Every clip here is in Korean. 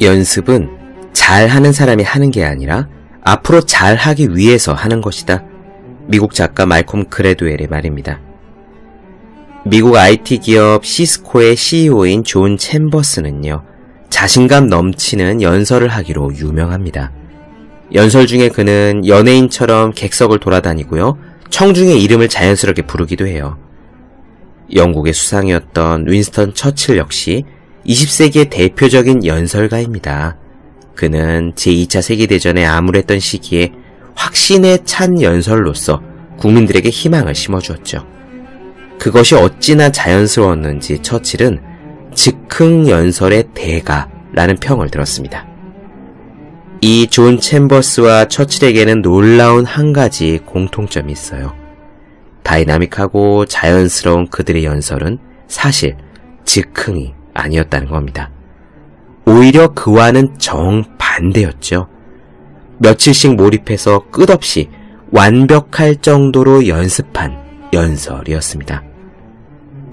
연습은 잘하는 사람이 하는 게 아니라 앞으로 잘하기 위해서 하는 것이다. 미국 작가 말콤 그레도웰의 말입니다. 미국 IT 기업 시스코의 CEO인 존 챔버스는요, 자신감 넘치는 연설을 하기로 유명합니다. 연설 중에 그는 연예인처럼 객석을 돌아다니고요, 청중의 이름을 자연스럽게 부르기도 해요. 영국의 수상이었던 윈스턴 처칠 역시 20세기의 대표적인 연설가입니다. 그는 제2차 세계대전에 암울했던 시기에 확신에 찬 연설로서 국민들에게 희망을 심어주었죠. 그것이 어찌나 자연스러웠는지 처칠은 즉흥 연설의 대가라는 평을 들었습니다. 이 존 챔버스와 처칠에게는 놀라운 한 가지 공통점이 있어요. 다이나믹하고 자연스러운 그들의 연설은 사실 즉흥이 아니었다는 겁니다. 오히려 그와는 정반대였죠. 며칠씩 몰입해서 끝없이 완벽할 정도로 연습한 연설이었습니다.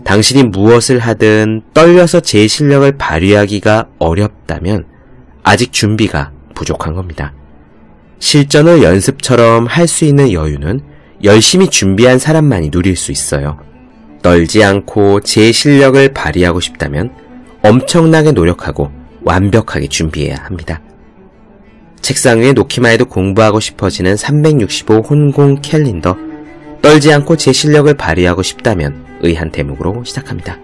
당신이 무엇을 하든 떨려서 제 실력을 발휘하기가 어렵다면 아직 준비가 부족한 겁니다. 실전을 연습처럼 할 수 있는 여유는 열심히 준비한 사람만이 누릴 수 있어요. 떨지 않고 제 실력을 발휘하고 싶다면 엄청나게 노력하고 완벽하게 준비해야 합니다. 책상 위에 놓기만 해도 공부하고 싶어지는 365 혼공 캘린더, 떨지 않고 제 실력을 발휘하고 싶다면 의 한 대목으로 시작합니다.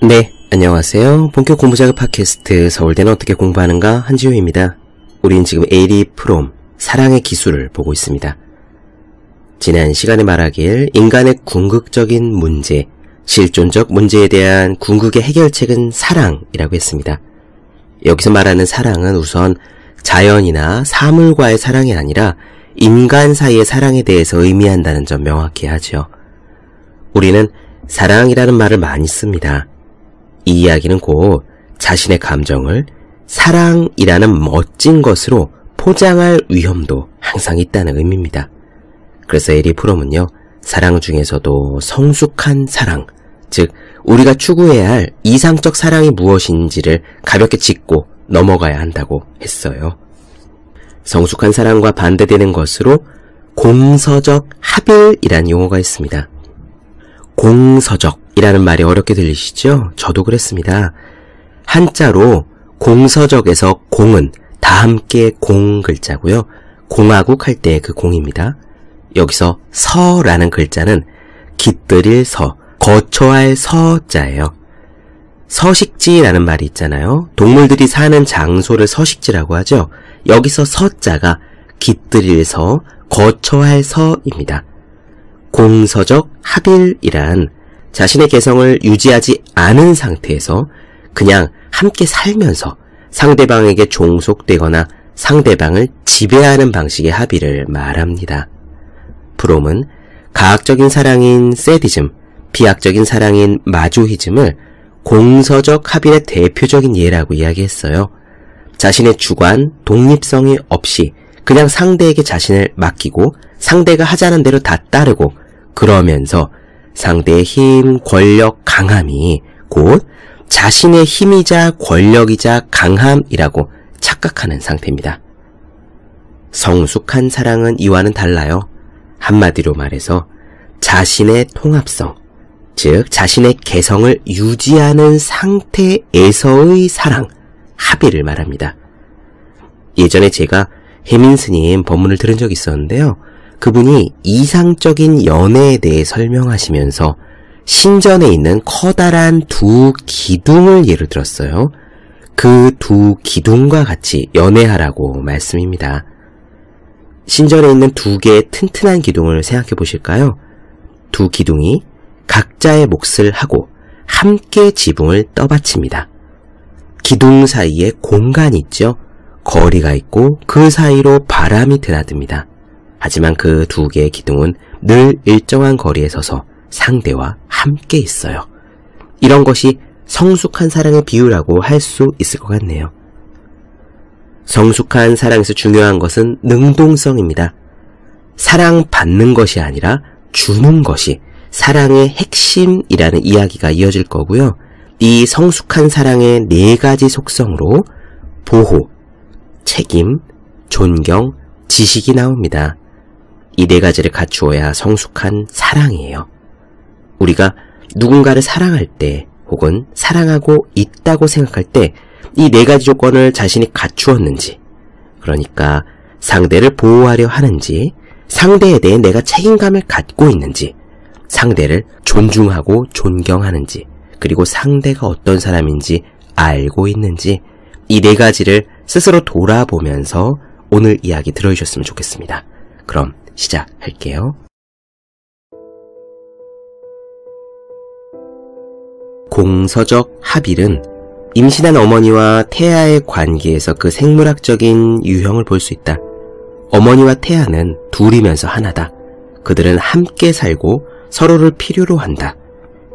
네, 안녕하세요. 본격 공부자극 팟캐스트 서울대는 어떻게 공부하는가 한지호입니다. 우린 지금 에리 프롬 사랑의 기술을 보고 있습니다. 지난 시간에 말하길 인간의 궁극적인 문제, 실존적 문제에 대한 궁극의 해결책은 사랑이라고 했습니다. 여기서 말하는 사랑은 우선 자연이나 사물과의 사랑이 아니라 인간 사이의 사랑에 대해서 의미한다는 점 명확히 하죠. 우리는 사랑이라는 말을 많이 씁니다. 이 이야기는 곧 자신의 감정을 사랑이라는 멋진 것으로 포장할 위험도 항상 있다는 의미입니다. 그래서 에리 프롬은요, 사랑 중에서도 성숙한 사랑, 즉 우리가 추구해야 할 이상적 사랑이 무엇인지를 가볍게 짚고 넘어가야 한다고 했어요. 성숙한 사랑과 반대되는 것으로 공서적 합일이라는 용어가 있습니다. 공서적이라는 말이 어렵게 들리시죠? 저도 그랬습니다. 한자로 공서적에서 공은 다 함께 공 글자고요. 공화국 할 때 그 공입니다. 여기서 서라는 글자는 깃들일 서, 거처할 서자예요. 서식지라는 말이 있잖아요. 동물들이 사는 장소를 서식지라고 하죠. 여기서 서자가 깃들일 서, 거처할 서입니다. 공서적 합일이란 자신의 개성을 유지하지 않은 상태에서 그냥 함께 살면서 상대방에게 종속되거나 상대방을 지배하는 방식의 합의를 말합니다. 프롬은 가학적인 사랑인 세디즘, 비학적인 사랑인 마조히즘을 공서적 합일의 대표적인 예라고 이야기했어요. 자신의 주관, 독립성이 없이 그냥 상대에게 자신을 맡기고 상대가 하자는 대로 다 따르고 그러면서 상대의 힘, 권력, 강함이 곧 자신의 힘이자 권력이자 강함이라고 착각하는 상태입니다. 성숙한 사랑은 이와는 달라요. 한마디로 말해서 자신의 통합성, 즉 자신의 개성을 유지하는 상태에서의 사랑, 합의를 말합니다. 예전에 제가 혜민 스님 법문을 들은 적이 있었는데요. 그분이 이상적인 연애에 대해 설명하시면서 신전에 있는 커다란 두 기둥을 예를 들었어요. 그 두 기둥과 같이 연애하라고 말씀입니다. 신전에 있는 두 개의 튼튼한 기둥을 생각해 보실까요? 두 기둥이 각자의 몫을 하고 함께 지붕을 떠받칩니다. 기둥 사이에 공간이 있죠. 거리가 있고 그 사이로 바람이 드나듭니다. 하지만 그 두 개의 기둥은 늘 일정한 거리에 서서 상대와 함께 있어요. 이런 것이 성숙한 사랑의 비유라고 할 수 있을 것 같네요. 성숙한 사랑에서 중요한 것은 능동성입니다. 사랑받는 것이 아니라 주는 것이 사랑의 핵심이라는 이야기가 이어질 거고요. 이 성숙한 사랑의 4가지 속성으로 보호, 책임, 존경, 지식이 나옵니다. 이 4가지를 갖추어야 성숙한 사랑이에요. 우리가 누군가를 사랑할 때 혹은 사랑하고 있다고 생각할 때 이 4가지 조건을 자신이 갖추었는지, 그러니까 상대를 보호하려 하는지, 상대에 대해 내가 책임감을 갖고 있는지, 상대를 존중하고 존경하는지, 그리고 상대가 어떤 사람인지 알고 있는지, 이 4가지를 스스로 돌아보면서 오늘 이야기 들어주셨으면 좋겠습니다. 그럼 시작할게요. 공서적 합일은 임신한 어머니와 태아의 관계에서 그 생물학적인 유형을 볼 수 있다. 어머니와 태아는 둘이면서 하나다. 그들은 함께 살고 서로를 필요로 한다.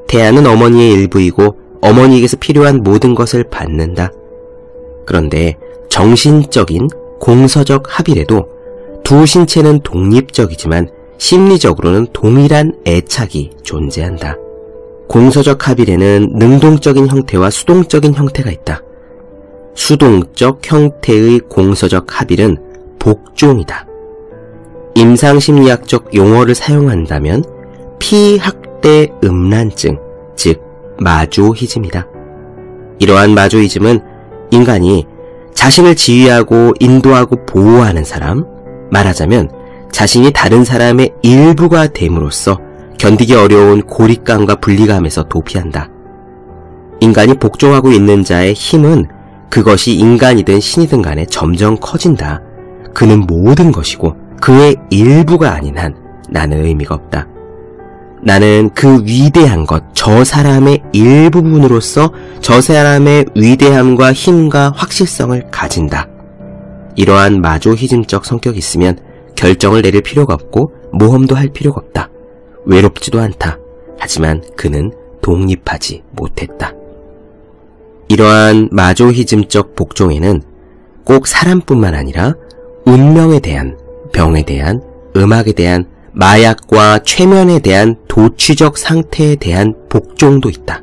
태아는 어머니의 일부이고 어머니에게서 필요한 모든 것을 받는다. 그런데 정신적인 공서적 합일에도 두 신체는 독립적이지만 심리적으로는 동일한 애착이 존재한다. 공서적 합일에는 능동적인 형태와 수동적인 형태가 있다. 수동적 형태의 공서적 합일은 복종이다. 임상심리학적 용어를 사용한다면 피학대 음란증, 즉 마조히즘이다. 이러한 마조히즘은 인간이 자신을 지휘하고 인도하고 보호하는 사람, 말하자면 자신이 다른 사람의 일부가 됨으로써 견디기 어려운 고립감과 분리감에서 도피한다. 인간이 복종하고 있는 자의 힘은 그것이 인간이든 신이든 간에 점점 커진다. 그는 모든 것이고 그의 일부가 아닌 한 나는 의미가 없다. 나는 그 위대한 것, 저 사람의 일부분으로서 저 사람의 위대함과 힘과 확실성을 가진다. 이러한 마조히즘적 성격이 있으면 결정을 내릴 필요가 없고 모험도 할 필요가 없다. 외롭지도 않다. 하지만 그는 독립하지 못했다. 이러한 마조히즘적 복종에는 꼭 사람뿐만 아니라 운명에 대한, 병에 대한, 음악에 대한, 마약과 최면에 대한 도취적 상태에 대한 복종도 있다.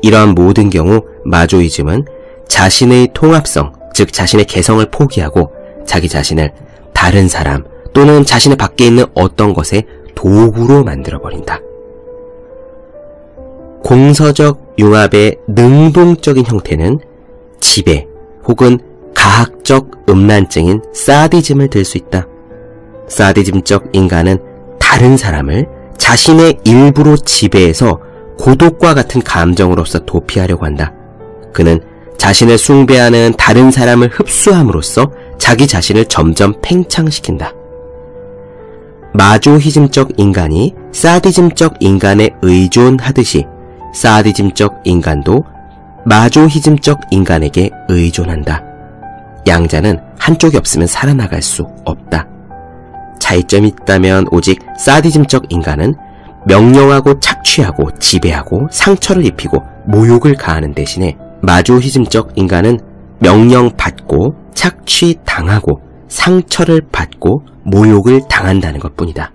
이러한 모든 경우 마조히즘은 자신의 통합성, 즉 자신의 개성을 포기하고 자기 자신을 다른 사람 또는 자신의 밖에 있는 어떤 것의 도구로 만들어버린다. 공서적 융합의 능동적인 형태는 지배 혹은 가학적 음란증인 사디즘을 들 수 있다. 사디즘적 인간은 다른 사람을 자신의 일부로 지배해서 고독과 같은 감정으로서 도피하려고 한다. 그는 자신을 숭배하는 다른 사람을 흡수함으로써 자기 자신을 점점 팽창시킨다. 마조히즘적 인간이 사디즘적 인간에 의존하듯이 사디즘적 인간도 마조히즘적 인간에게 의존한다. 양자는 한쪽이 없으면 살아나갈 수 없다. 차이점이 있다면 오직 사디즘적 인간은 명령하고 착취하고 지배하고 상처를 입히고 모욕을 가하는 대신에 마조히즘적 인간은 명령받고 착취당하고 상처를 받고 모욕을 당한다는 것뿐이다.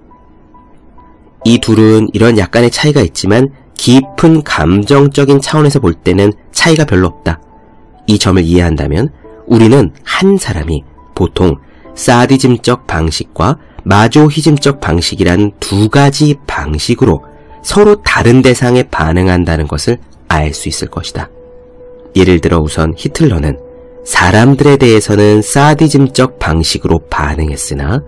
이 둘은 이런 약간의 차이가 있지만 깊은 감정적인 차원에서 볼 때는 차이가 별로 없다. 이 점을 이해한다면 우리는 한 사람이 보통 사디즘적 방식과 마조히즘적 방식이란 두 가지 방식으로 서로 다른 대상에 반응한다는 것을 알 수 있을 것이다. 예를 들어 우선 히틀러는 사람들에 대해서는 사디즘적 방식으로 반응했으나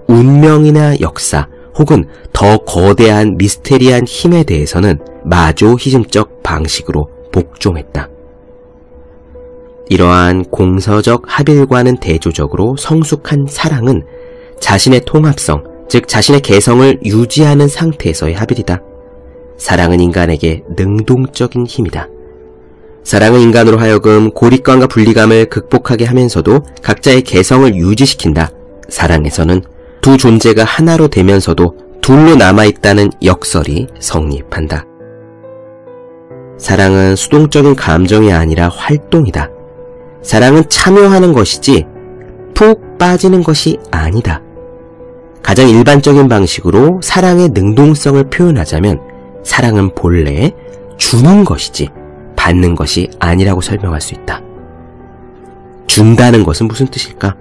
운명이나 역사 혹은 더 거대한 미스테리한 힘에 대해서는 마조히즘적 방식으로 복종했다. 이러한 공서적 합일과는 대조적으로 성숙한 사랑은 자신의 통합성, 즉 자신의 개성을 유지하는 상태에서의 합일이다. 사랑은 인간에게 능동적인 힘이다. 사랑은 인간으로 하여금 고립감과 분리감을 극복하게 하면서도 각자의 개성을 유지시킨다. 사랑에서는 두 존재가 하나로 되면서도 둘로 남아있다는 역설이 성립한다. 사랑은 수동적인 감정이 아니라 활동이다. 사랑은 참여하는 것이지 푹 빠지는 것이 아니다. 가장 일반적인 방식으로 사랑의 능동성을 표현하자면 사랑은 본래 주는 것이지 받는 것이 아니라고 설명할 수 있다. 준다는 것은 무슨 뜻일까?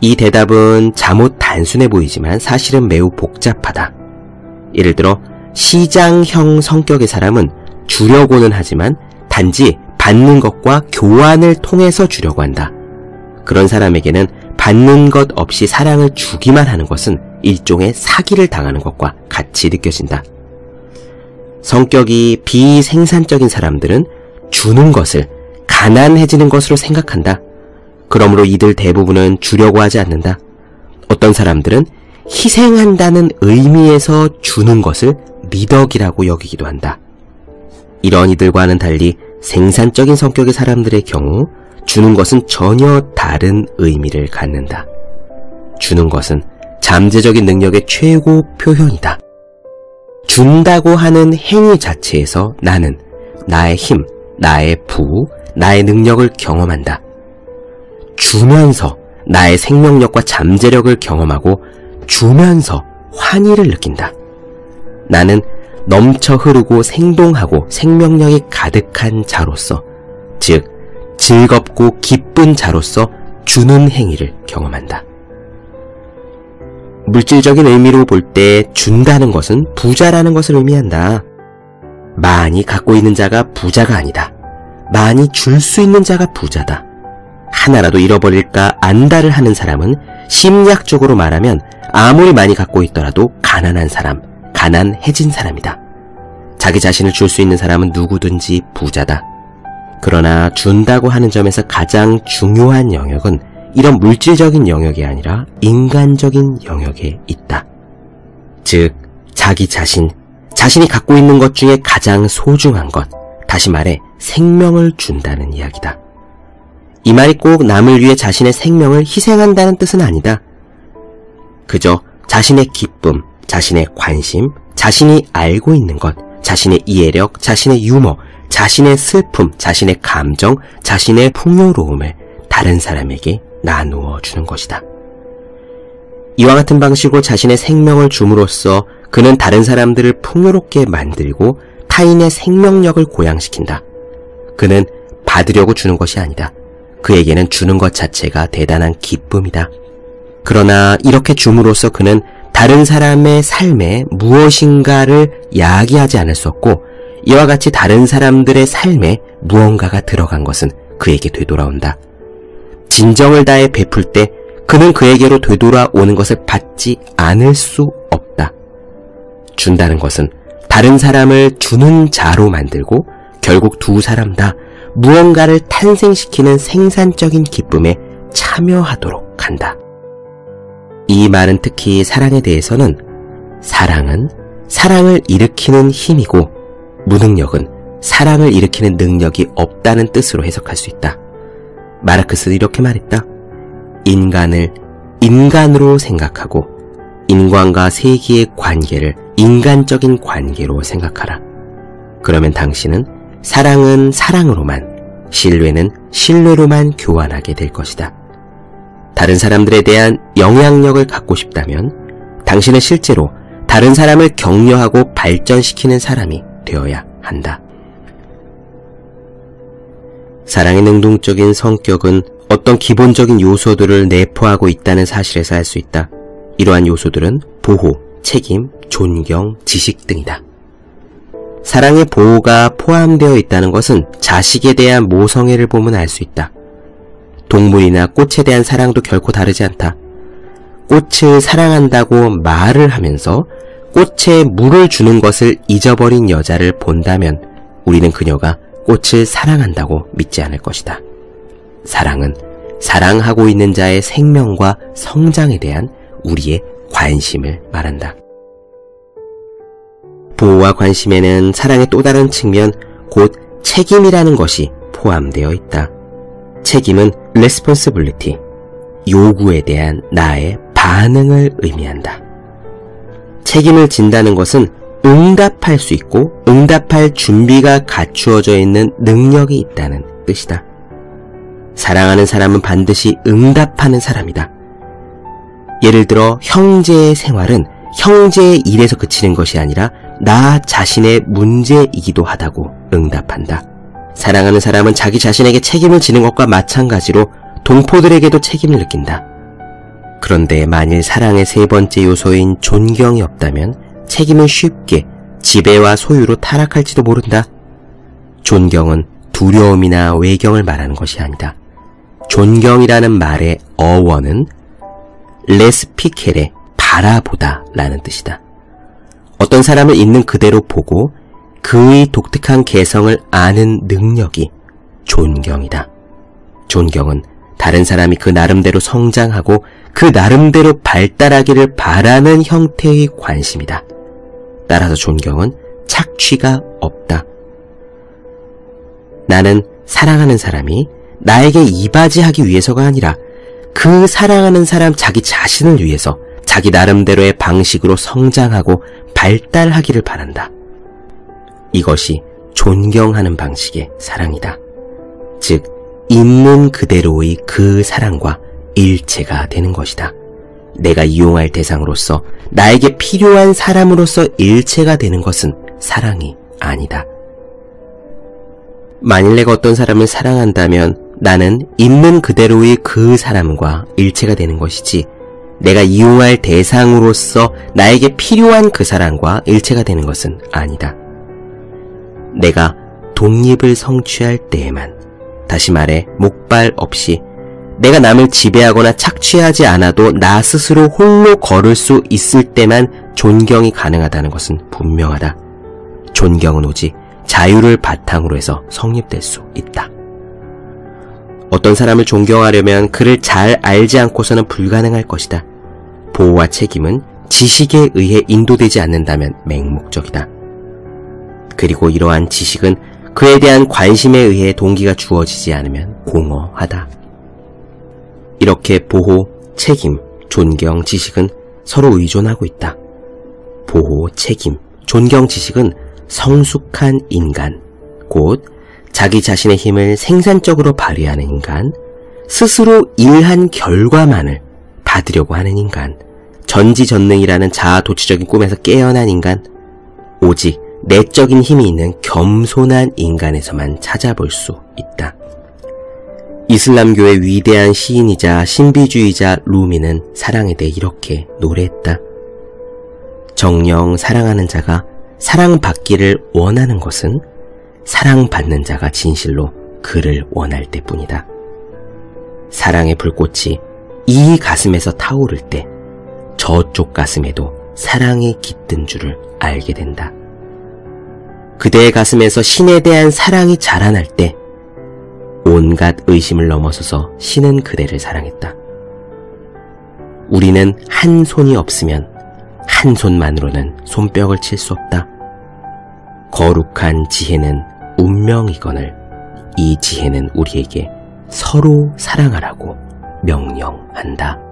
이 대답은 잠옷 단순해 보이지만 사실은 매우 복잡하다. 예를 들어 시장형 성격의 사람은 주려고는 하지만 단지 받는 것과 교환을 통해서 주려고 한다. 그런 사람에게는 받는 것 없이 사랑을 주기만 하는 것은 일종의 사기를 당하는 것과 같이 느껴진다. 성격이 비생산적인 사람들은 주는 것을 가난해지는 것으로 생각한다. 그러므로 이들 대부분은 주려고 하지 않는다. 어떤 사람들은 희생한다는 의미에서 주는 것을 미덕이라고 여기기도 한다. 이런 이들과는 달리 생산적인 성격의 사람들의 경우 주는 것은 전혀 다른 의미를 갖는다. 주는 것은 잠재적인 능력의 최고 표현이다. 준다고 하는 행위 자체에서 나는 나의 힘, 나의 부, 나의 능력을 경험한다. 주면서 나의 생명력과 잠재력을 경험하고 주면서 환희를 느낀다. 나는 넘쳐 흐르고 생동하고 생명력이 가득한 자로서, 즉 즐겁고 기쁜 자로서 주는 행위를 경험한다. 물질적인 의미로 볼 때 준다는 것은 부자라는 것을 의미한다. 많이 갖고 있는 자가 부자가 아니다. 많이 줄 수 있는 자가 부자다. 하나라도 잃어버릴까 안달을 하는 사람은 심리학적으로 말하면 아무리 많이 갖고 있더라도 가난한 사람, 가난해진 사람이다. 자기 자신을 줄 수 있는 사람은 누구든지 부자다. 그러나 준다고 하는 점에서 가장 중요한 영역은 이런 물질적인 영역이 아니라 인간적인 영역에 있다. 즉, 자기 자신, 자신이 갖고 있는 것 중에 가장 소중한 것, 다시 말해 생명을 준다는 이야기다. 이 말이 꼭 남을 위해 자신의 생명을 희생한다는 뜻은 아니다. 그저 자신의 기쁨, 자신의 관심, 자신이 알고 있는 것, 자신의 이해력, 자신의 유머, 자신의 슬픔, 자신의 감정, 자신의 풍요로움을 다른 사람에게 나누어 주는 것이다. 이와 같은 방식으로 자신의 생명을 줌으로써 그는 다른 사람들을 풍요롭게 만들고 타인의 생명력을 고양시킨다. 그는 받으려고 주는 것이 아니다. 그에게는 주는 것 자체가 대단한 기쁨이다. 그러나 이렇게 줌으로써 그는 다른 사람의 삶에 무엇인가를 야기하지 않을 수 없고, 이와 같이 다른 사람들의 삶에 무언가가 들어간 것은 그에게 되돌아온다. 진정을 다해 베풀 때 그는 그에게로 되돌아오는 것을 받지 않을 수 없다. 준다는 것은 다른 사람을 주는 자로 만들고 결국 두 사람 다 무언가를 탄생시키는 생산적인 기쁨에 참여하도록 한다. 이 말은 특히 사랑에 대해서는 사랑은 사랑을 일으키는 힘이고 무능력은 사랑을 일으키는 능력이 없다는 뜻으로 해석할 수 있다. 마르크스는 이렇게 말했다. 인간을 인간으로 생각하고 인간과 세계의 관계를 인간적인 관계로 생각하라. 그러면 당신은 사랑은 사랑으로만, 신뢰는 신뢰로만 교환하게 될 것이다. 다른 사람들에 대한 영향력을 갖고 싶다면 당신은 실제로 다른 사람을 격려하고 발전시키는 사람이 되어야 한다. 사랑의 능동적인 성격은 어떤 기본적인 요소들을 내포하고 있다는 사실에서 알 수 있다. 이러한 요소들은 보호, 책임, 존경, 지식 등이다. 사랑의 보호가 포함되어 있다는 것은 자식에 대한 모성애를 보면 알 수 있다. 동물이나 꽃에 대한 사랑도 결코 다르지 않다. 꽃을 사랑한다고 말을 하면서 꽃에 물을 주는 것을 잊어버린 여자를 본다면 우리는 그녀가 꽃을 사랑한다고 믿지 않을 것이다. 사랑은 사랑하고 있는 자의 생명과 성장에 대한 우리의 관심을 말한다. 보호와 관심에는 사랑의 또 다른 측면, 곧 책임이라는 것이 포함되어 있다. 책임은 responsibility, 요구에 대한 나의 반응을 의미한다. 책임을 진다는 것은 응답할 수 있고 응답할 준비가 갖추어져 있는 능력이 있다는 뜻이다. 사랑하는 사람은 반드시 응답하는 사람이다. 예를 들어 형제의 생활은 형제의 일에서 그치는 것이 아니라 나 자신의 문제이기도 하다고 응답한다. 사랑하는 사람은 자기 자신에게 책임을 지는 것과 마찬가지로 동포들에게도 책임을 느낀다. 그런데 만일 사랑의 세 번째 요소인 존경이 없다면 책임은 쉽게 지배와 소유로 타락할지도 모른다. 존경은 두려움이나 외경을 말하는 것이 아니다. 존경이라는 말의 어원은 레스피켈의 바라보다 라는 뜻이다. 어떤 사람을 있는 그대로 보고 그의 독특한 개성을 아는 능력이 존경이다. 존경은 다른 사람이 그 나름대로 성장하고 그 나름대로 발달하기를 바라는 형태의 관심이다. 따라서 존경은 착취가 없다. 나는 사랑하는 사람이 나에게 이바지하기 위해서가 아니라 그 사랑하는 사람 자기 자신을 위해서 자기 나름대로의 방식으로 성장하고 발달하기를 바란다. 이것이 존경하는 방식의 사랑이다. 즉, 있는 그대로의 그 사랑과 일체가 되는 것이다. 내가 이용할 대상으로서 나에게 필요한 사람으로서 일체가 되는 것은 사랑이 아니다. 만일 내가 어떤 사람을 사랑한다면 나는 있는 그대로의 그 사람과 일체가 되는 것이지 내가 이용할 대상으로서 나에게 필요한 그 사람과 일체가 되는 것은 아니다. 내가 독립을 성취할 때에만, 다시 말해 목발 없이 내가 남을 지배하거나 착취하지 않아도 나 스스로 홀로 걸을 수 있을 때만 존경이 가능하다는 것은 분명하다. 존경은 오직 자유를 바탕으로 해서 성립될 수 있다. 어떤 사람을 존경하려면 그를 잘 알지 않고서는 불가능할 것이다. 보호와 책임은 지식에 의해 인도되지 않는다면 맹목적이다. 그리고 이러한 지식은 그에 대한 관심에 의해 동기가 주어지지 않으면 공허하다. 이렇게 보호, 책임, 존경, 지식은 서로 의존하고 있다. 보호, 책임, 존경, 지식은 성숙한 인간, 곧 자기 자신의 힘을 생산적으로 발휘하는 인간, 스스로 일한 결과만을 받으려고 하는 인간, 전지전능이라는 자아도취적인 꿈에서 깨어난 인간, 오직 내적인 힘이 있는 겸손한 인간에서만 찾아볼 수 있다. 이슬람교의 위대한 시인이자 신비주의자 루미는 사랑에 대해 이렇게 노래했다. 정녕 사랑하는 자가 사랑받기를 원하는 것은 사랑받는 자가 진실로 그를 원할 때뿐이다. 사랑의 불꽃이 이 가슴에서 타오를 때 저쪽 가슴에도 사랑이 깃든 줄을 알게 된다. 그대의 가슴에서 신에 대한 사랑이 자라날 때 온갖 의심을 넘어서서 신은 그대를 사랑했다. 우리는 한 손이 없으면 한 손만으로는 손뼉을 칠 수 없다. 거룩한 지혜는 운명이거늘 이 지혜는 우리에게 서로 사랑하라고 명령한다.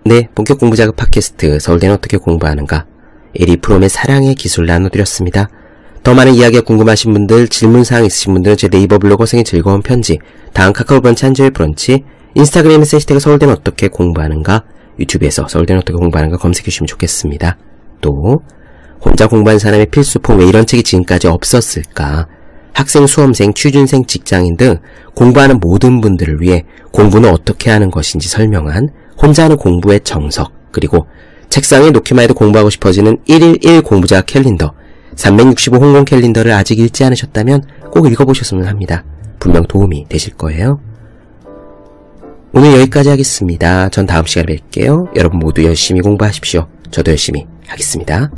네, 본격 공부자극 팟캐스트 서울대는 어떻게 공부하는가, 에리 프롬의 사랑의 기술 나눠드렸습니다. 더 많은 이야기가 궁금하신 분들, 질문사항 있으신 분들은 제 네이버 블로그 생의 즐거운 편지, 다음 카카오 브런치 한주의 브런치, 인스타그램에서 해시태그 서울대는 어떻게 공부하는가, 유튜브에서 서울대는 어떻게 공부하는가 검색해주시면 좋겠습니다. 또 혼자 공부하는 사람의 필수품, 왜 이런 책이 지금까지 없었을까, 학생, 수험생, 취준생, 직장인 등 공부하는 모든 분들을 위해 공부는 어떻게 하는 것인지 설명한 혼자 하는 공부의 정석, 그리고 책상에 놓기만 해도 공부하고 싶어지는 111 공부자극 캘린더, 365 홍콩 캘린더를 아직 읽지 않으셨다면 꼭 읽어보셨으면 합니다. 분명 도움이 되실 거예요. 오늘 여기까지 하겠습니다. 전 다음 시간에 뵐게요. 여러분 모두 열심히 공부하십시오. 저도 열심히 하겠습니다.